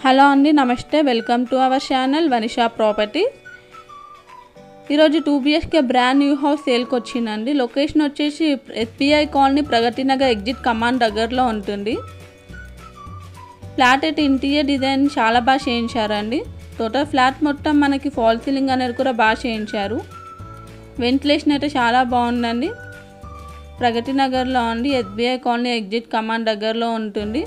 Hello అండి, నమస్తే. Welcome to our channel Vanisha property. ఈరోజు 2 BHK బ్రాండ్ న్యూ హౌస్ సేల్కి వచ్చిందండి. లొకేషన్ వచ్చేసి SBI colony, Pragathi Nagar exit command దగ్గరలో ఉంటుంది. ఫ్లాట్ అయితే ఇంటీరియర్ డిజైన్ చాలా బాగా చేయించారండి. టోటల్ ఫ్లాట్ మొత్తం మనకి ఫాల్ సీలింగ్ అనేది కూడా బాగా చేయించారు. వెంటిలేషన్ అయితే చాలా బాగుందండి. ప్రగతి నగర్లో అండి, SBI కాలనీ ఎగ్జిట్ కమాండ్ దగ్గరలో ఉంటుంది.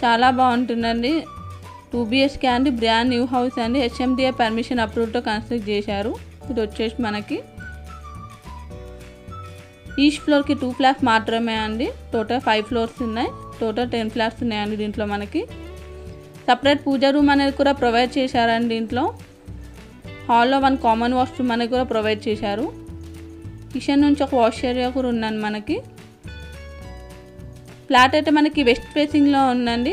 చాలా బాగుంటుందండి. 2 BHK అండి, బ్రాండ్ న్యూ హౌస్ అండి. HMDA పర్మిషన్ అప్రూవ్తో కన్స్ట్రక్ట్ చేశారు. ఇది వచ్చేసి మనకి ఈస్ట్ ఫ్లోర్కి 2 ఫ్లాట్స్ మాత్రమే అండి. టోటల్ 5 ఫ్లోర్స్ ఉన్నాయి. టోటల్ 10 ఫ్లాట్స్ ఉన్నాయండి. దీంట్లో మనకి సపరేట్ పూజా రూమ్ అనేది కూడా ప్రొవైడ్ చేశారండి. దీంట్లో హాల్లో 1 కామన్ వాష్రూమ్ అనేది కూడా ప్రొవైడ్ చేశారు. కిచెన్ నుంచి ఒక వాష్ ఏరియా కూడా ఉందండి మనకి. ఫ్లాట్ అయితే మనకి వెస్ట్ ఫేసింగ్లో ఉందండి.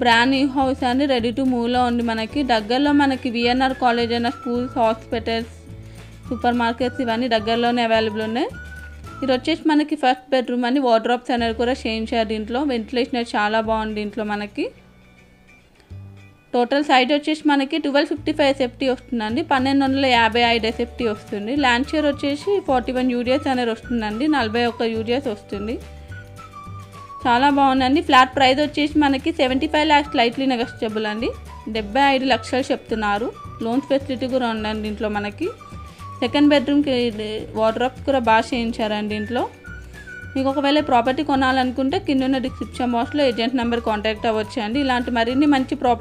బ్రాండ్ న్యూ హౌస్ అండి, రెడీ టు మూవ్లో ఉంది. మనకి దగ్గరలో మనకి VNR కాలేజ్ అయినా, స్కూల్స్, హాస్పిటల్స్, సూపర్ మార్కెట్స్ ఇవన్నీ దగ్గరలోనే అవైలబుల్ ఉన్నాయి. ఇది వచ్చేసి మనకి ఫస్ట్ బెడ్రూమ్ అండి. వార్డ్రోబ్స్ అనేది కూడా చేయించారు. దీంట్లో వెంటిలేషన్ అయితే చాలా బాగుంది. దీంట్లో మనకి టోటల్ సైట్ వచ్చేసి మనకి 1255 SFT వస్తుందండి. 1255 SFT వస్తుంది. ల్యాండ్ షేర్ వచ్చేసి 41 UDS అనేది వస్తుందండి. 41 UDS వస్తుంది. చాలా బాగుందండి. ఫ్లాట్ ప్రైస్ వచ్చేసి మనకి 75 lakhs స్లైట్లీ నెగోషియబుల్ అండి. 75 లక్షలు చెప్తున్నారు. లోన్స్ ఫెసిలిటీ కూడా ఉందండి దీంట్లో మనకి. సెకండ్ బెడ్రూమ్కి వార్డ్రోబ్స్ కూడా బాగా చేయించారండి దీంట్లో. మీకు ఒకవేళ ప్రాపర్టీ కొనాలనుకుంటే కింద ఉన్న డిస్క్రిప్షన్ బాక్స్లో ఏజెంట్ నెంబర్ కాంటాక్ట్ అవ్వచ్చు అండి. ఇలాంటి మరిన్ని మంచి ప్రాపర్టీ